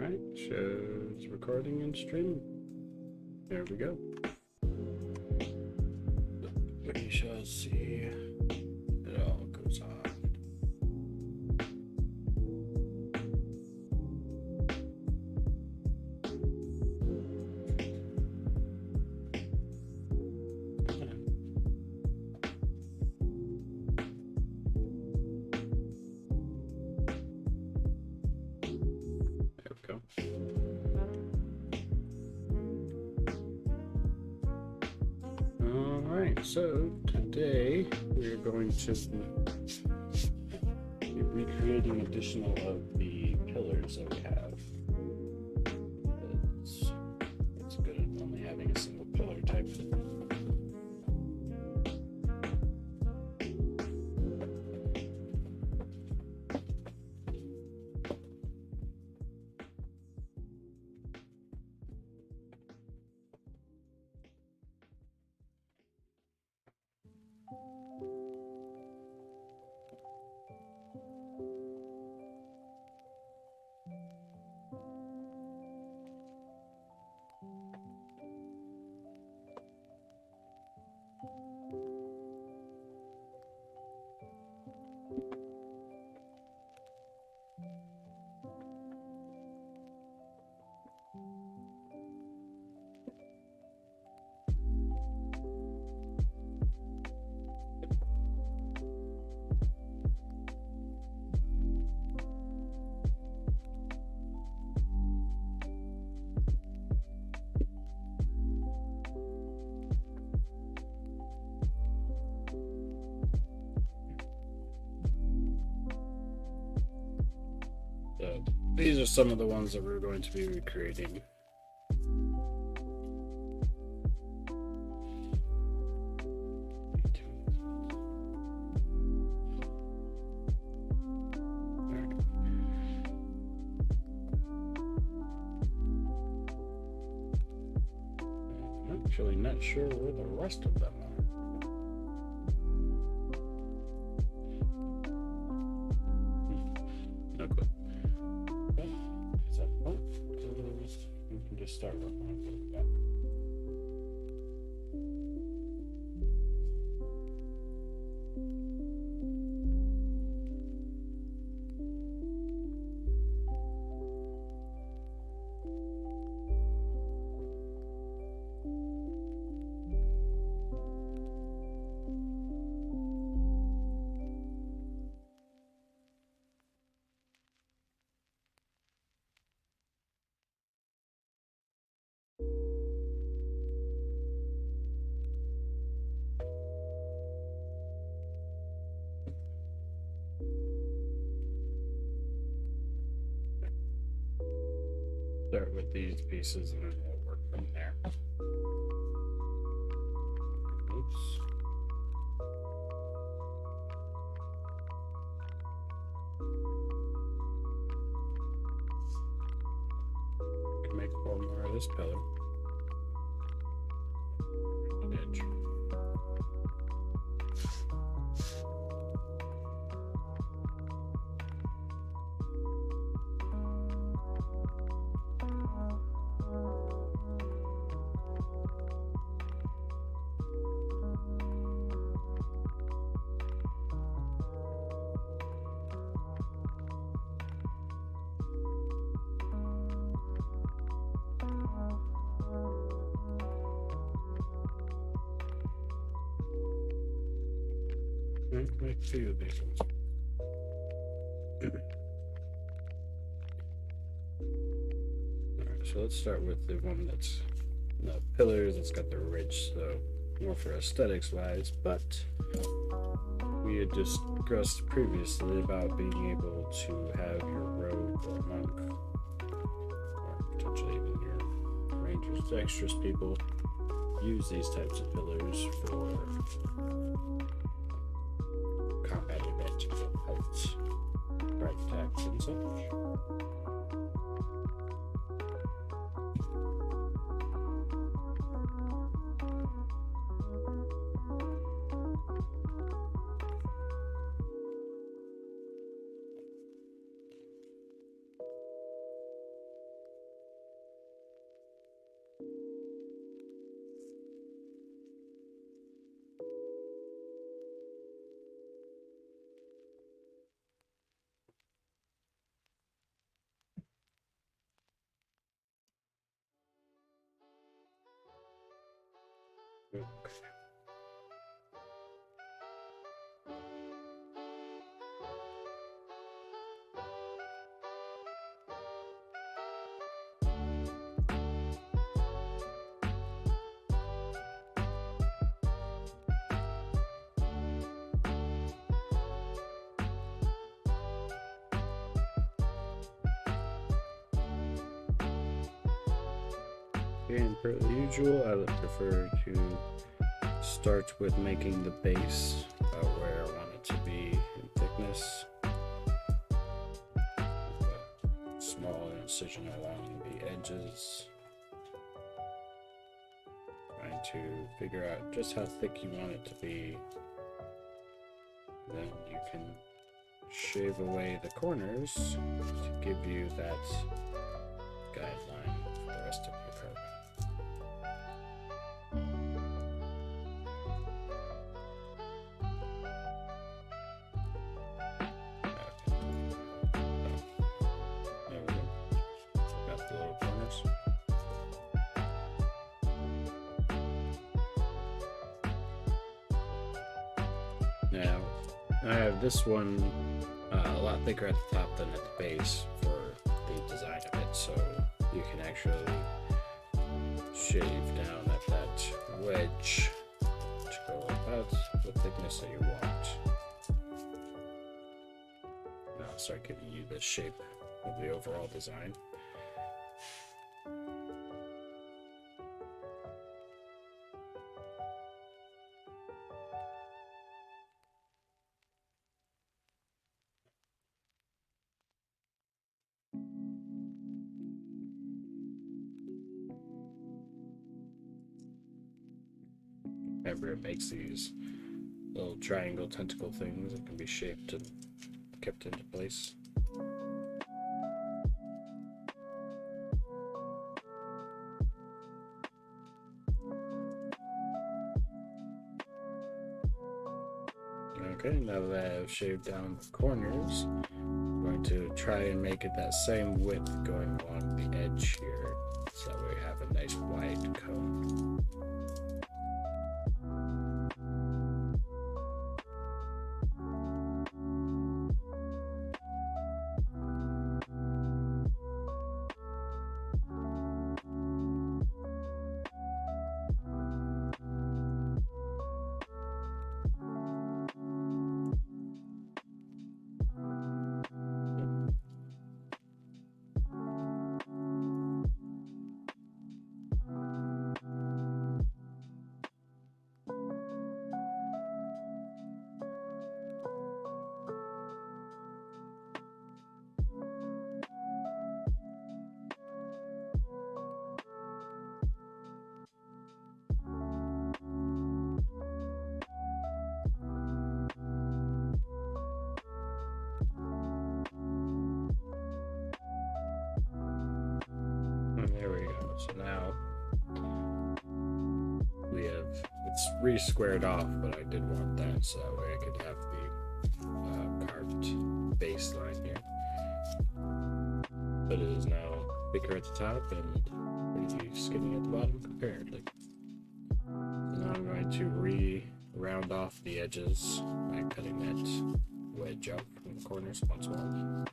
Alright, shows recording and streaming. There we go. We shall see. It all goes on. So today we're going to be recreating additional of the pillars that we have. It's good at only having a single pillar type. These are some of the ones that we're going to be recreating. I'm actually not sure where the rest of them are. No clue. We can just start working on that. Start with these pieces and then we'll work from there. Oops. I can make one more of this pillar. Edge. Make a few of these ones. Alright, so let's start with the one that's the pillars, it's got the ridge, so more for aesthetics wise, but we had discussed previously about being able to have your rogue or monk, or potentially even your rangers, dexterous people, use these types of pillars for combat advantages of heights, right attacks, and such. And per the usual, I would prefer to start with making the base about where I want it to be in thickness. A small incision along the edges. Trying to figure out just how thick you want it to be. Then you can shave away the corners to give you that guideline for the rest of your carving. There we go. Got the little corners. Now, I have this one a lot thicker at the top than at the base for the design of it, so you can actually shave down at that wedge to go about the thickness that you want. Now I'll start giving you the shape of the overall design. Remember, it makes these little triangle tentacle things that can be shaped and kept into place. Okay, now that I've shaved down the corners, I'm going to try and make it that same width going along the edge here, so that we have a nice wide cone. There we go. So now we have, it's re-squared off, but I did want that so that way I could have the carved baseline here. But it is now thicker at the top and pretty skinny at the bottom comparatively. So now I'm going to round off the edges by cutting that wedge out from the corners once more.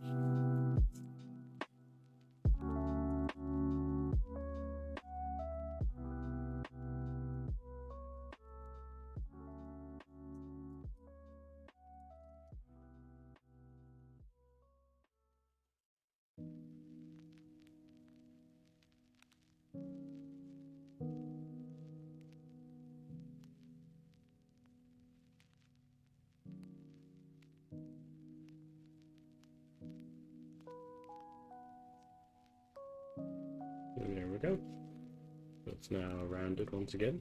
And there we go. It's now rounded once again.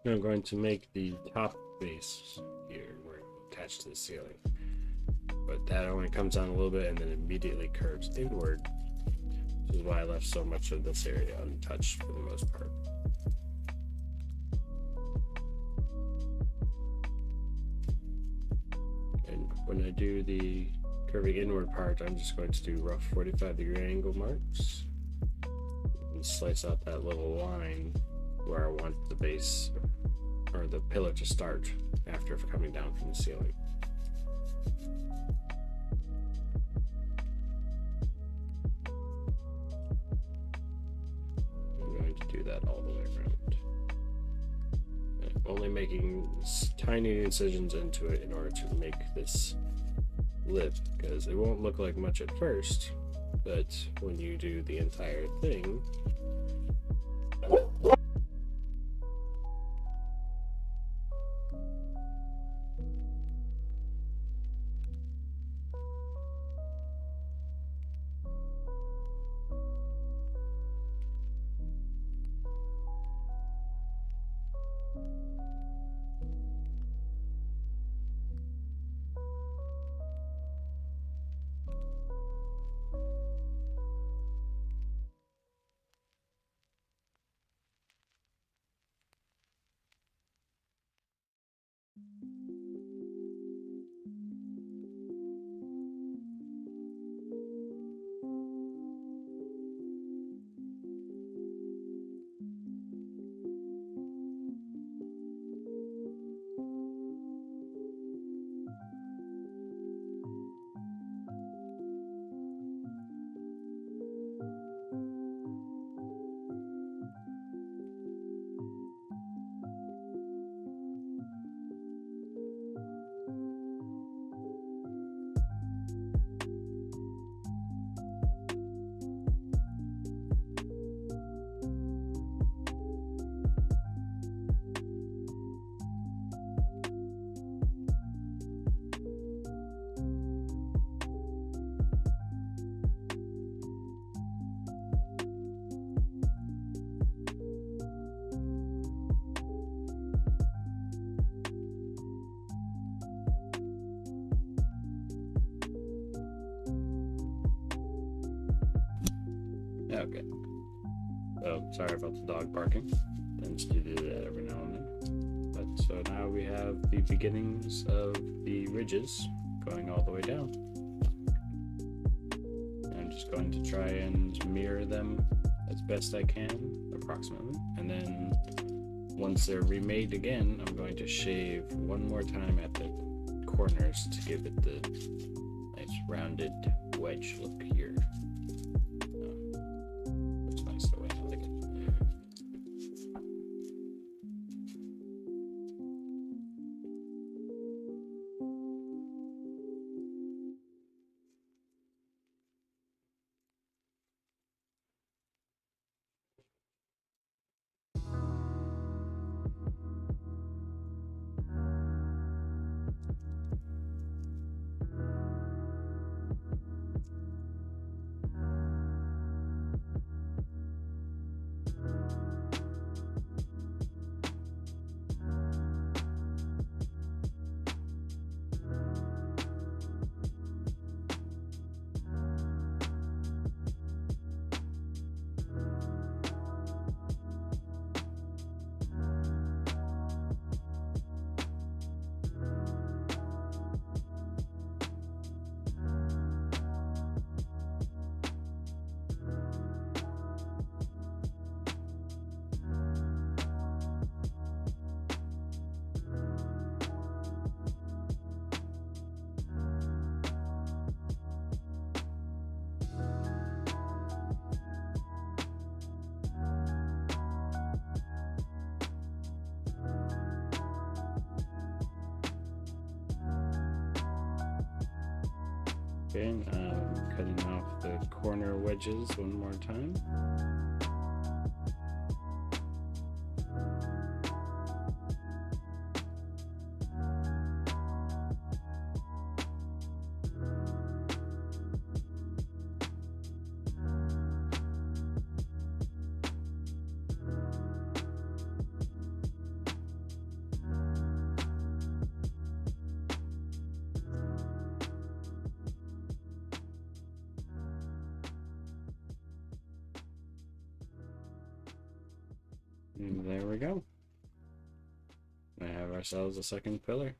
Now I'm going to make the top base here where it will attach to the ceiling. But that only comes down a little bit and then immediately curves inward, which is why I left so much of this area untouched for the most part. And when I do the curving inward part, I'm just going to do rough 45-degree angle marks and slice out that little line where I want the base or the pillar to start after coming down from the ceiling. I'm going to do that all the way around. And only making tiny incisions into it in order to make this lip, because it won't look like much at first, but when you do the entire thing, Okay. So sorry about the dog barking. Tends to do that every now and then. But so now we have the beginnings of the ridges going all the way down. I'm just going to try and mirror them as best I can, approximately. And then once they're remade again, I'm going to shave one more time at the corners to give it the nice rounded wedge look here. Looks nice the way I like it. Okay, cutting off the corner wedges one more time. And there we go. We have ourselves a second pillar.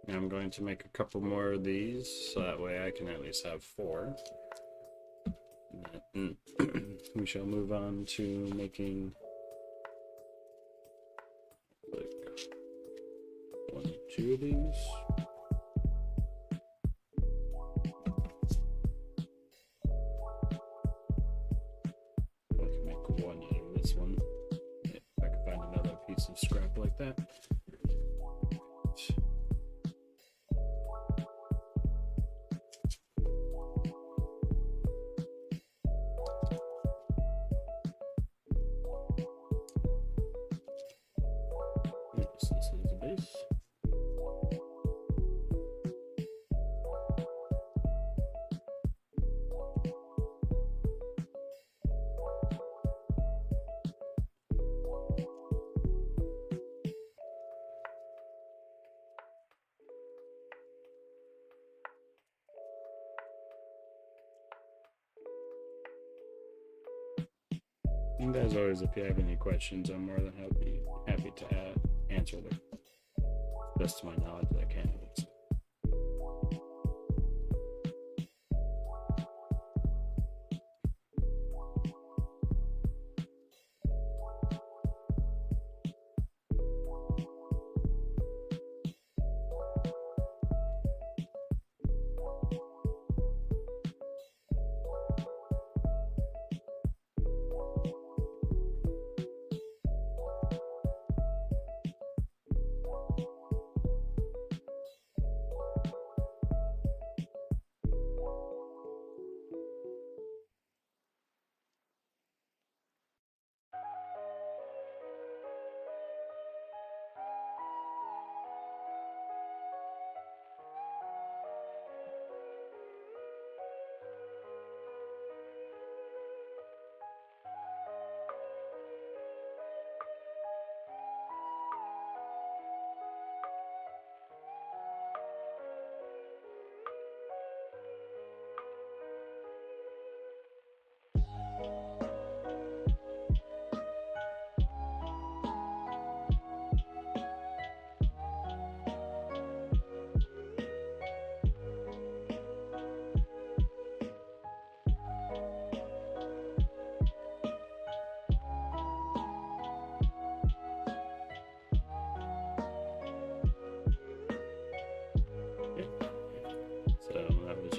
Now I'm going to make a couple more of these, so that way I can at least have 4. And we shall move on to making like 1 or 2 of these. Of scrap like that. This is the base. And as always, if you have any questions, I'm more than happy to answer them. Best to my knowledge that I can.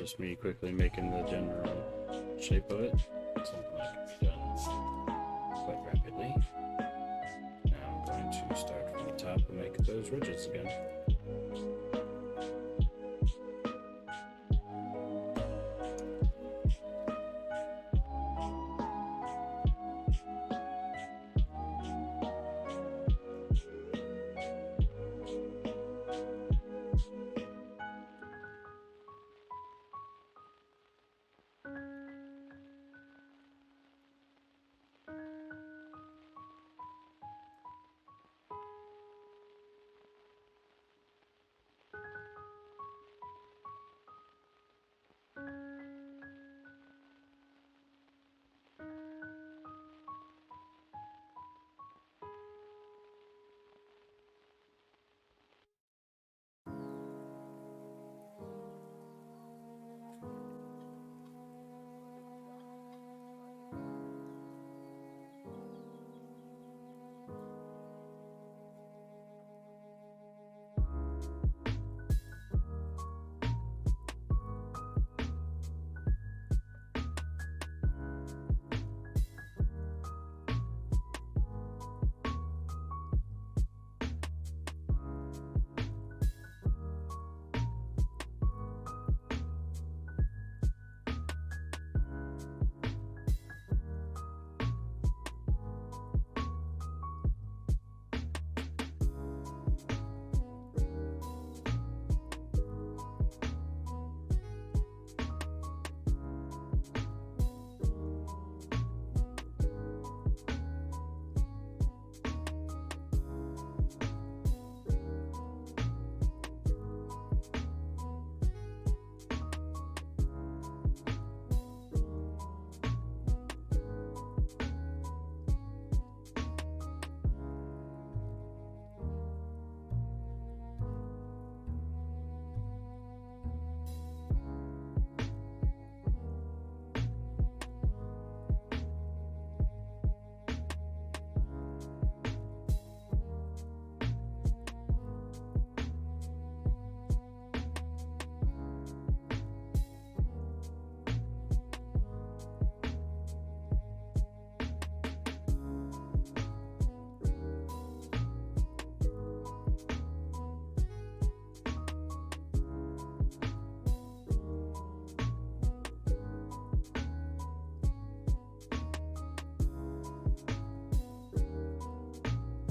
just me quickly making the general shape of it. Something that can be done quite rapidly. Now I'm going to start from the top and make those ridges again.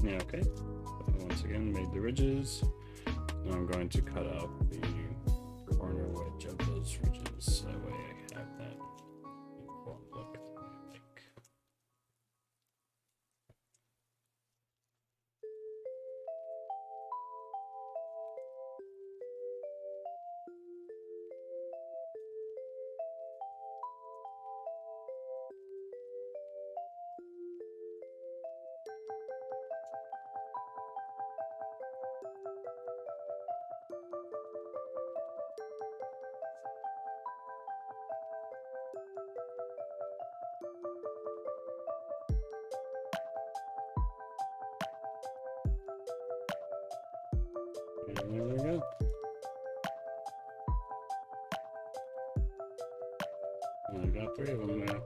Yeah, okay. Once again, made the ridges. Now I'm going to cut out the corner wedge of those ridges. That way I have that uniform look that I like. And there we go. And I got 3 of them now.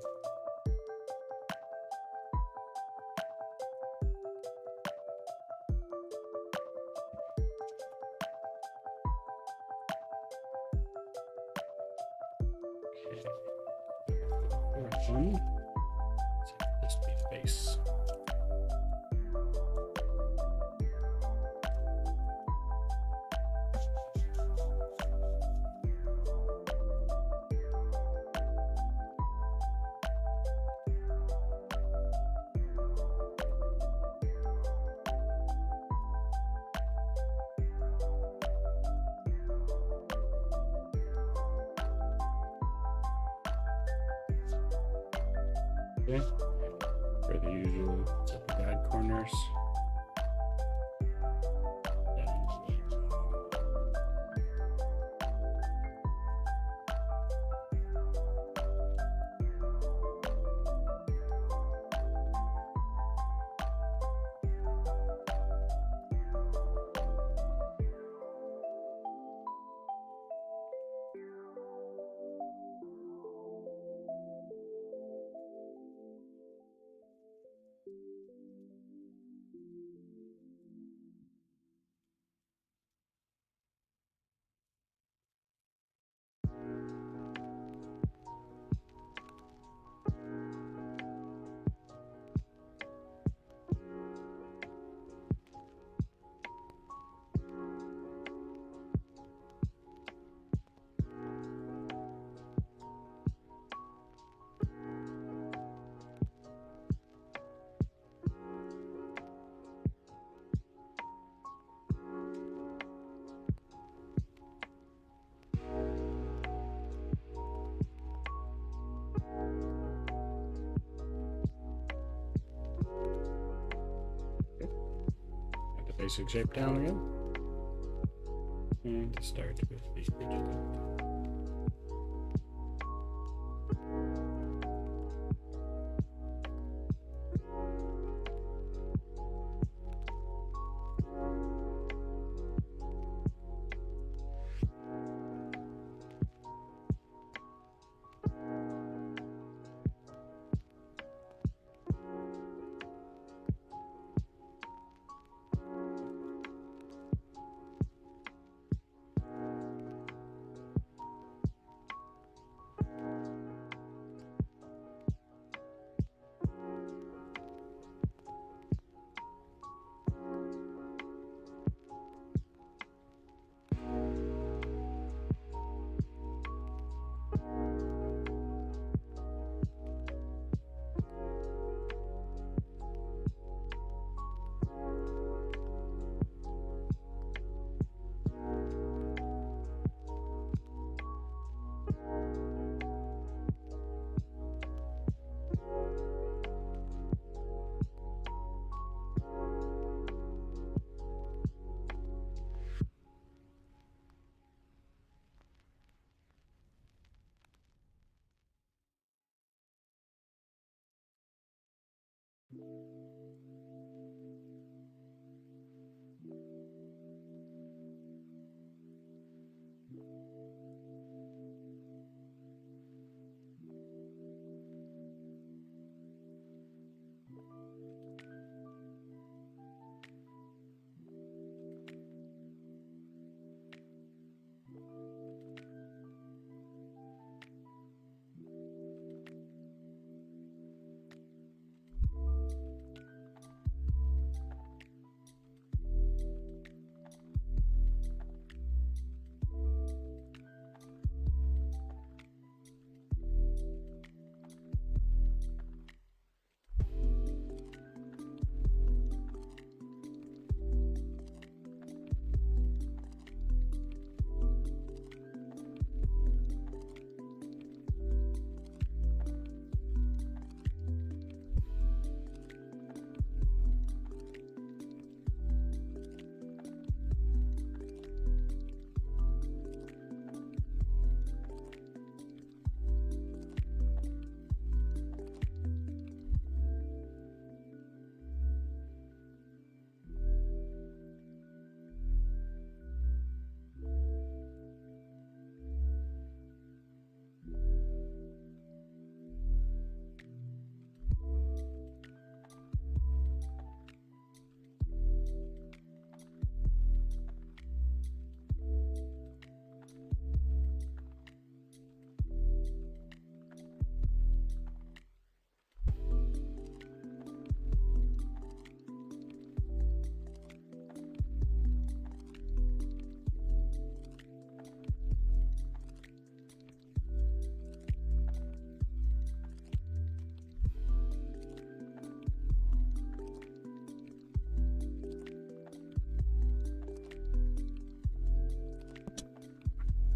Okay. Fourth one. Let's have this be the base. Okay, for the usual set the guide corners. basic shape down again. And start with the ridge.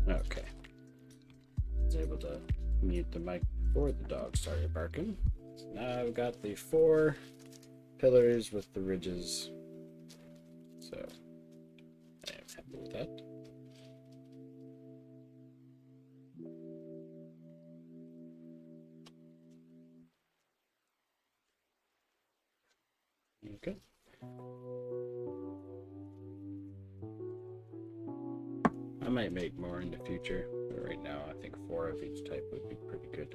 Okay. I was able to mute the mic before the dog started barking. So now I've got the 4 pillars with the ridges. So I am happy with that. Okay. I might make more in the future, but right now I think 4 of each type would be pretty good.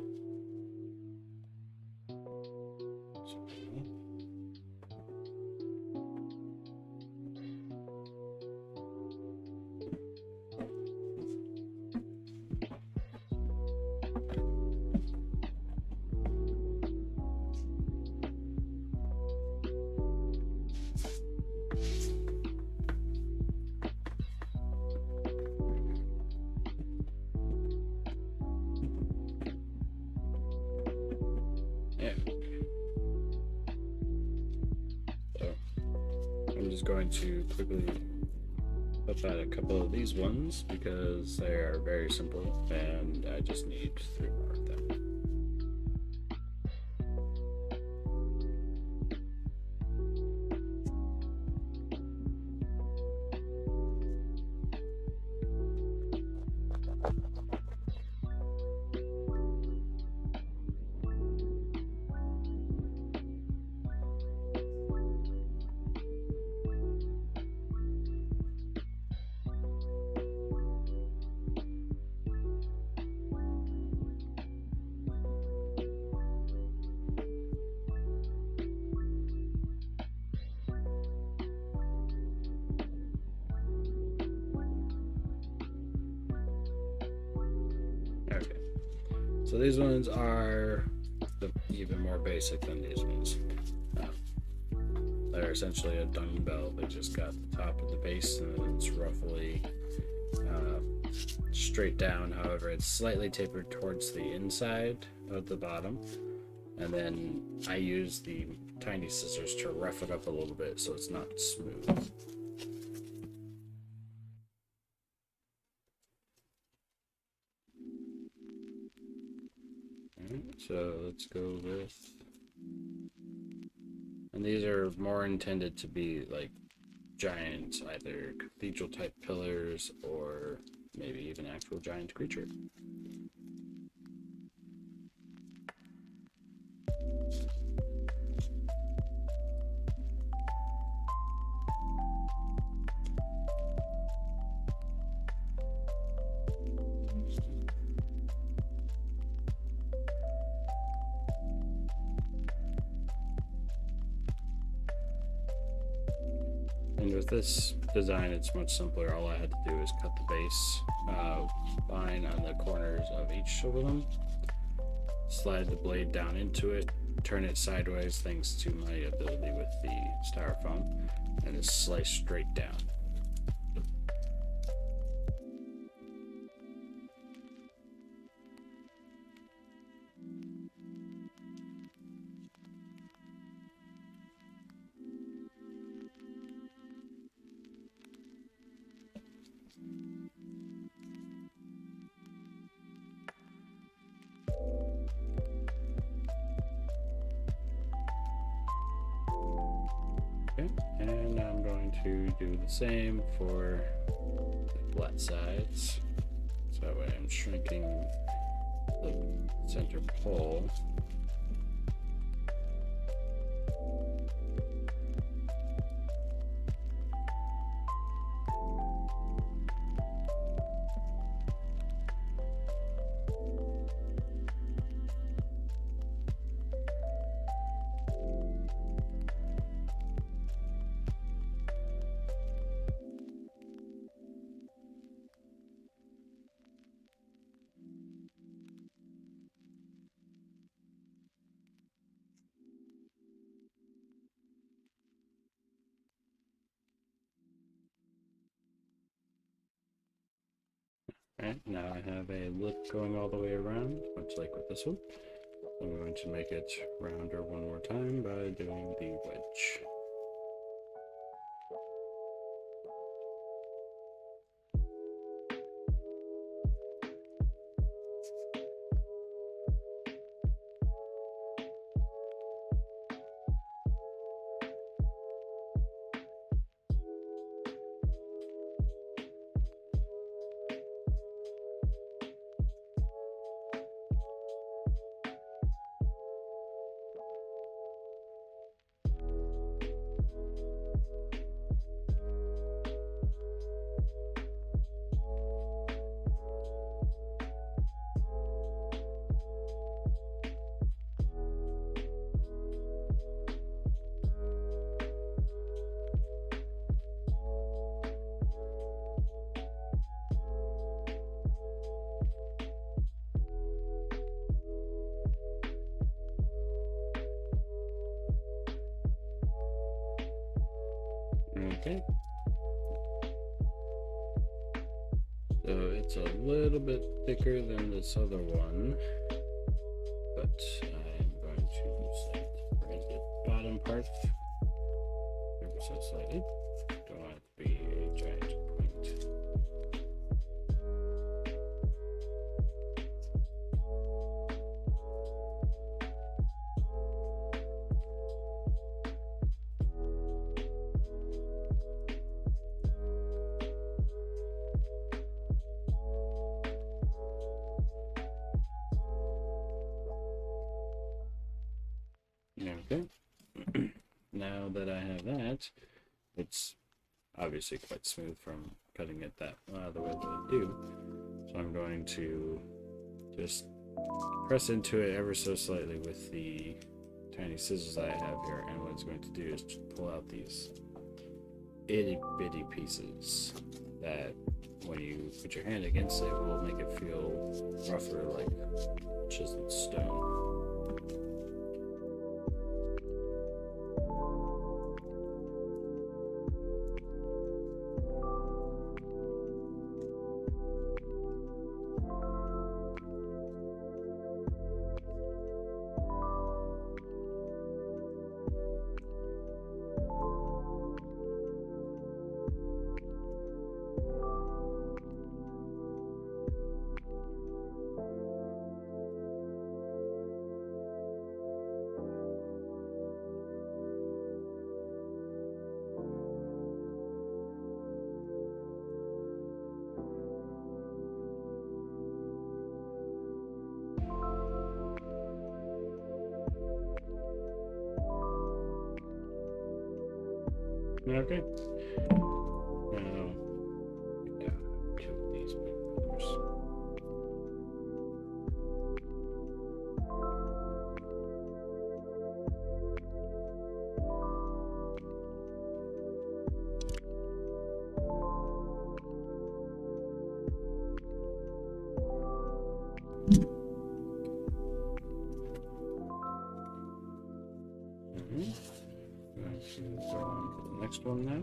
Going to quickly put out a couple of these ones because they are very simple and I just need 3 more of them. So these ones are even more basic than these ones. They're essentially a dumbbell. They just got the top of the base and it's roughly straight down. However, it's slightly tapered towards the inside of the bottom. And then I use the tiny scissors to rough it up a little bit so it's not smooth. Alright, so let's go with, and these are more intended to be like giant, either cathedral type pillars or maybe even actual giant creature. And with this design, it's much simpler. All I had to do is cut the base line on the corners of each of them, slide the blade down into it, turn it sideways thanks to my ability with the styrofoam, and it's sliced straight down. Okay, and I'm going to do the same for the flat sides. So that way I'm shrinking the center pole. Alright, now I have a lip going all the way around, much like with this one. I'm going to make it rounder one more time by doing the wedge. Okay. So it's a little bit thicker than this other one, but I'm going to bring the bottom part ever so slightly. Don't want it to be a giant point. Okay. Now that I have that, it's obviously quite smooth from cutting it that the way that I do. So I'm going to just press into it ever so slightly with the tiny scissors that I have here, and what it's going to do is just pull out these itty bitty pieces that when you put your hand against it, will make it feel rougher, like chiseled stone. Okay. Now, yeah, two of these others. Go on to the next one now.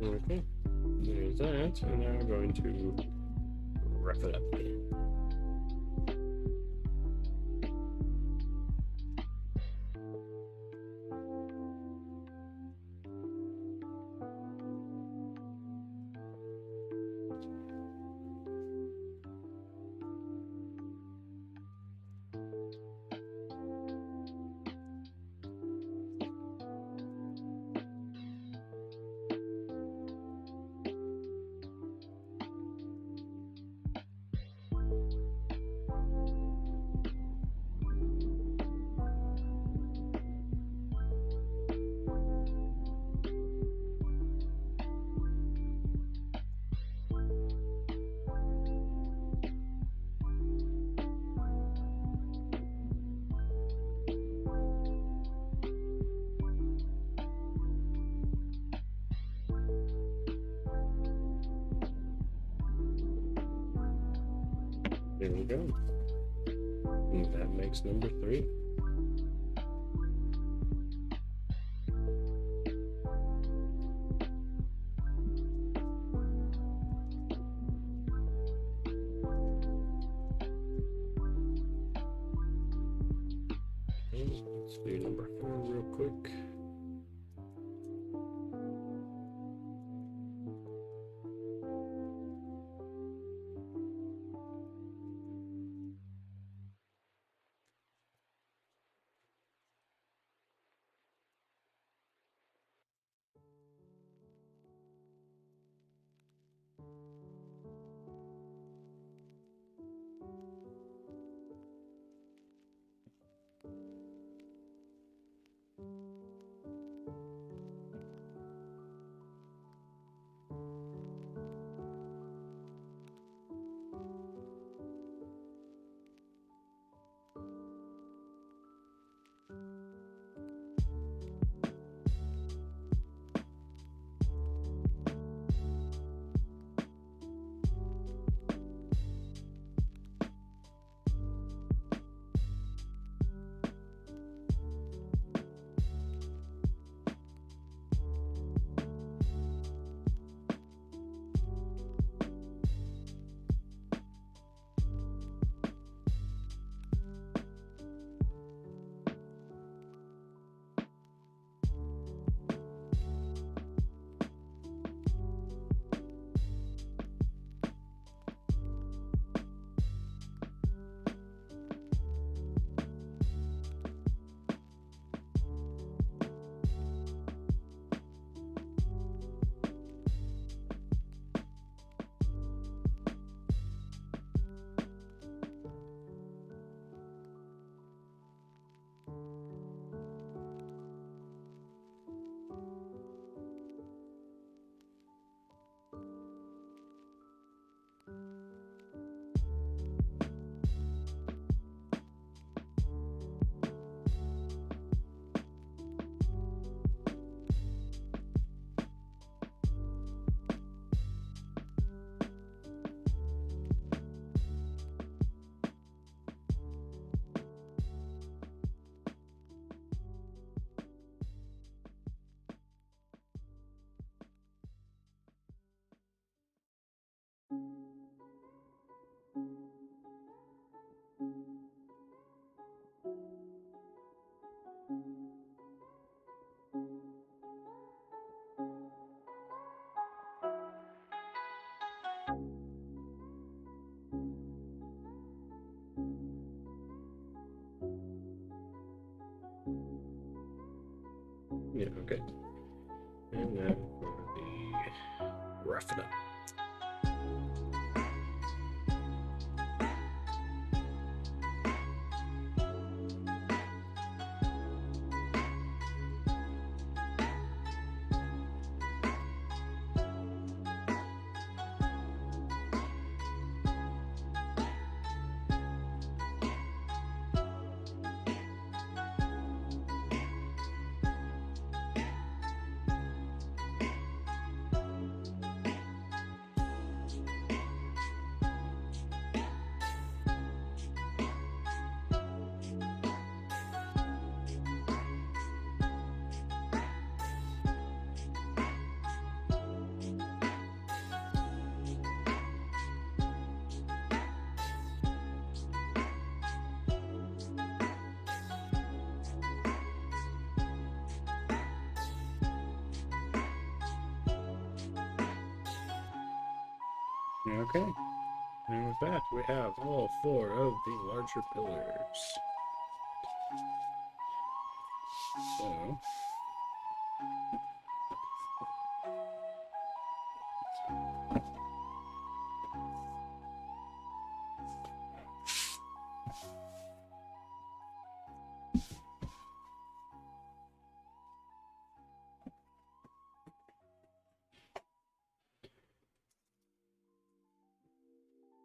Okay, there's that, and now we're going to wrap it up. There we go. And that makes number 3. Okay. Let's do number 4 real quick. Yeah, okay. And now for the rough it up. Okay, and with that, we have all 4 of the larger pillars. So,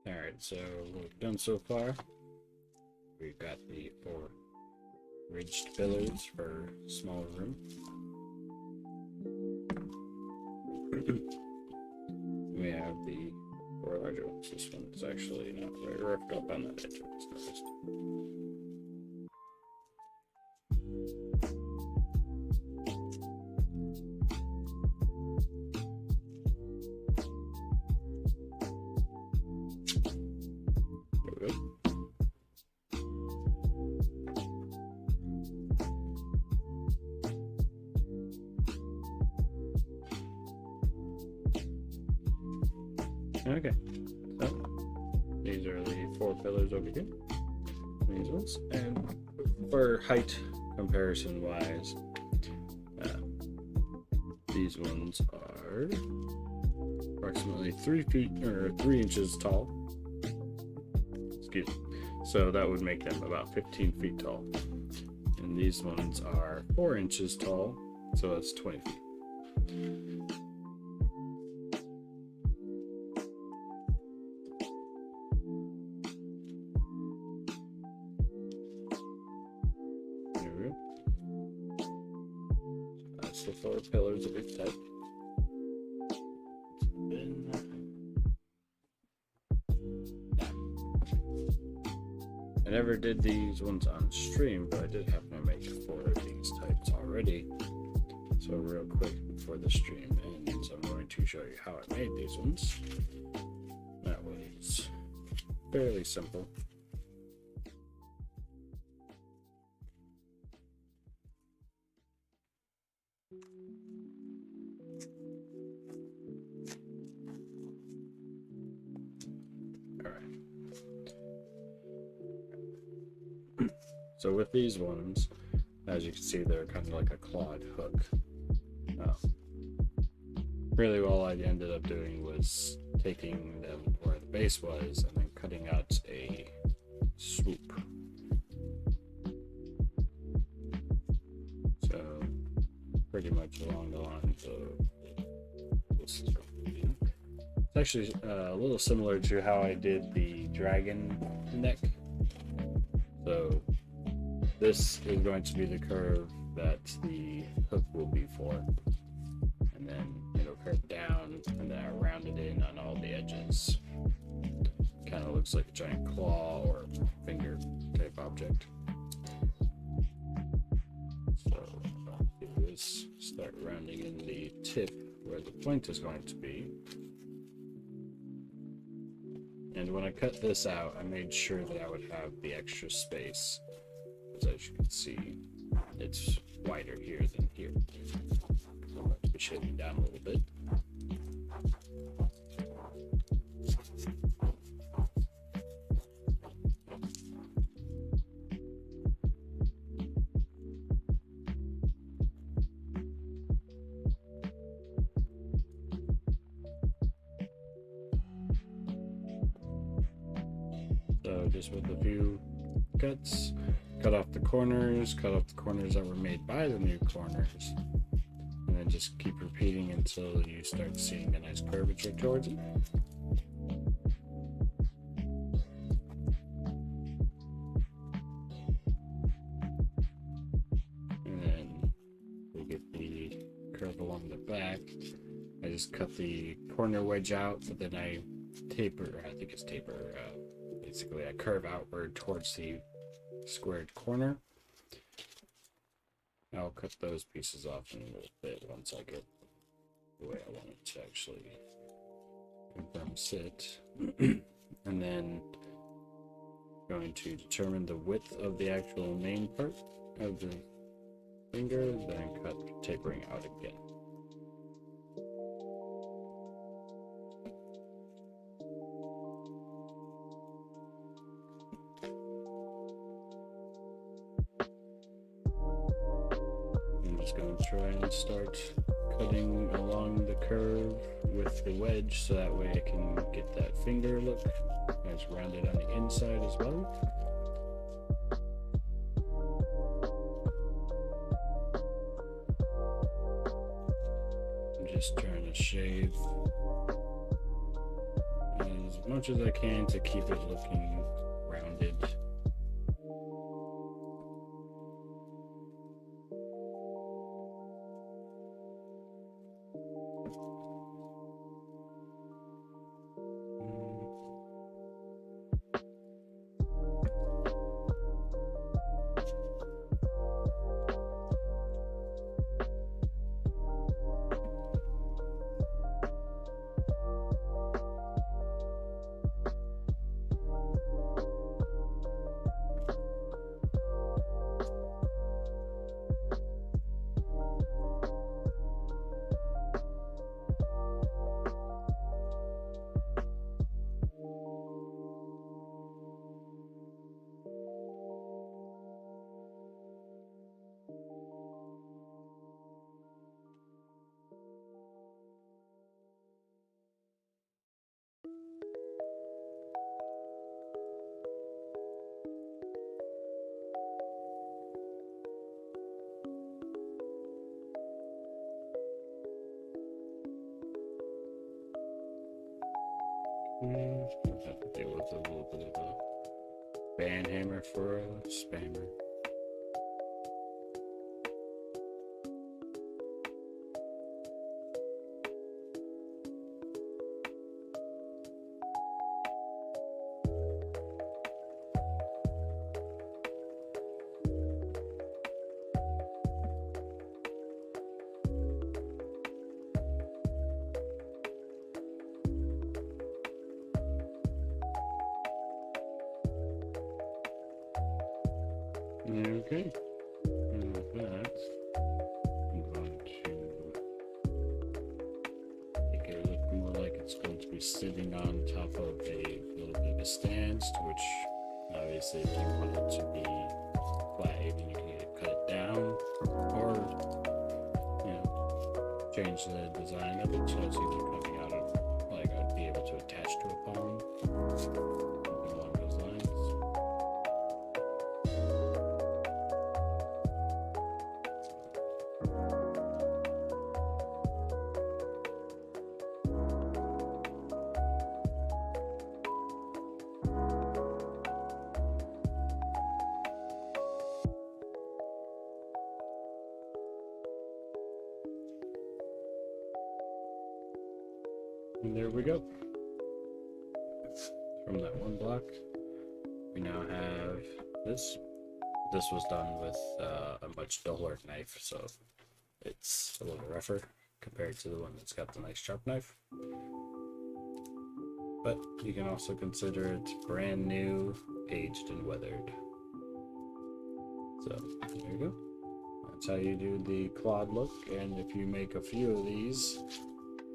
alright, so what we've done so far, we've got the 4 ridged pillars for smaller room. We have the 4 larger ones. This one is actually not very roughed up on that edge. There we go. Okay, so these are the 4 pillars over here. These ones, and for height comparison wise, these ones are approximately 3 feet or 3 inches tall. Excuse me. So that would make them about 15 feet tall. And these ones are 4 inches tall, so that's 20 feet. There we go. That's the 4 pillars of each type. I never did these ones on stream, but I did happen to make 4 of these types already. So real quick before the stream ends, I'm going to show you how I made these ones. That was fairly simple. So with these ones, as you can see, they're kind of like a clawed hook. Really all I ended up doing was taking them where the base was and then cutting out a swoop. So pretty much along the lines of this. It's actually a little similar to how I did the dragon neck. So this is going to be the curve that the hook will be for. And then it'll curve down, and then I rounded in on all the edges. Kind of looks like a giant claw or finger type object. So what I'll do is start rounding in the tip where the point is going to be. And when I cut this out, I made sure that I would have the extra space. As you can see, it's wider here than here. I'm going to be shading down a little bit. So just with a few cuts, cut off the corners that were made by the new corners, and then just keep repeating until you start seeing a nice curvature towards it. And then we get the curve along the back. I just cut the corner wedge out, but then I basically I curve outward towards the squared corner. I'll cut those pieces off in a little bit once I get the way I want it to actually confirm sit. And then going to determine the width of the actual main part of the finger, then cut tapering out again. Going to try and start cutting along the curve with the wedge so that way I can get that finger look. It's rounded on the inside as well. I'm just trying to shave as much as I can to keep it looking rounded. We'll have to deal with a little bit of a band hammer for a spammer. Okay, and with that, I'm going to make it look more like it's going to be sitting on top of a little bit of a stand, to which obviously if you want it to be flat, then you can either cut it down or, you know, change the design of it so it's either coming out of, like, I'd be able to attach to a palm, something along those lines. And there we go. From that one block, we now have this. This was done with a much duller knife, so it's a little rougher compared to the one that's got the nice sharp knife. But you can also consider it brand new, aged and weathered. So there you go. That's how you do the clawed look, and if you make a few of these,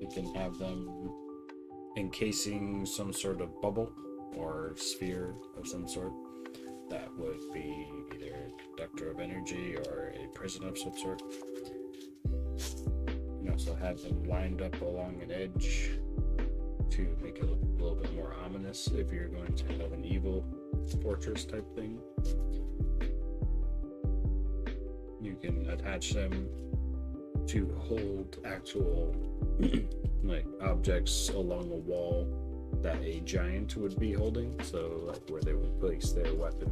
you can have them encasing some sort of bubble or sphere of some sort that would be either a conductor of energy or a prison of some sort. You can also have them lined up along an edge to make it look a little bit more ominous if you're going to have an evil fortress type thing. You can attach them to hold actual like objects along a wall that a giant would be holding, so like where they would place their weapon,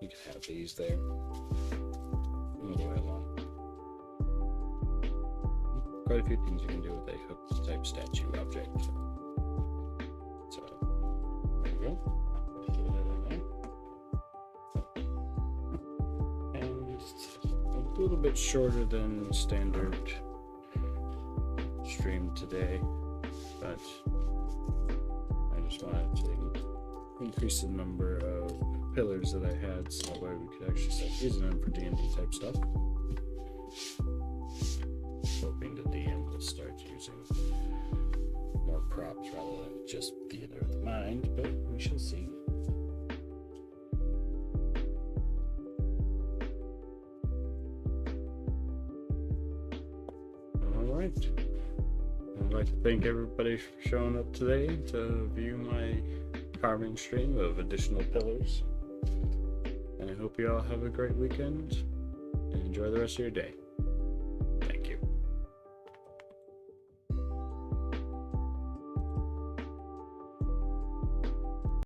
you can have these there all the way along. Quite a few things you can do with a hook type statue object. So there you go. Put that in there. And a little bit shorter than standard stream today, but I just wanted to increase the number of pillars that I had so that way we could actually start using them for D&D type stuff. Hoping the DM will start using more props rather than just theater of the mind, but we shall see. Alright. I'd like to thank everybody for showing up today to view my carving stream of additional pillars. And I hope you all have a great weekend and enjoy the rest of your day.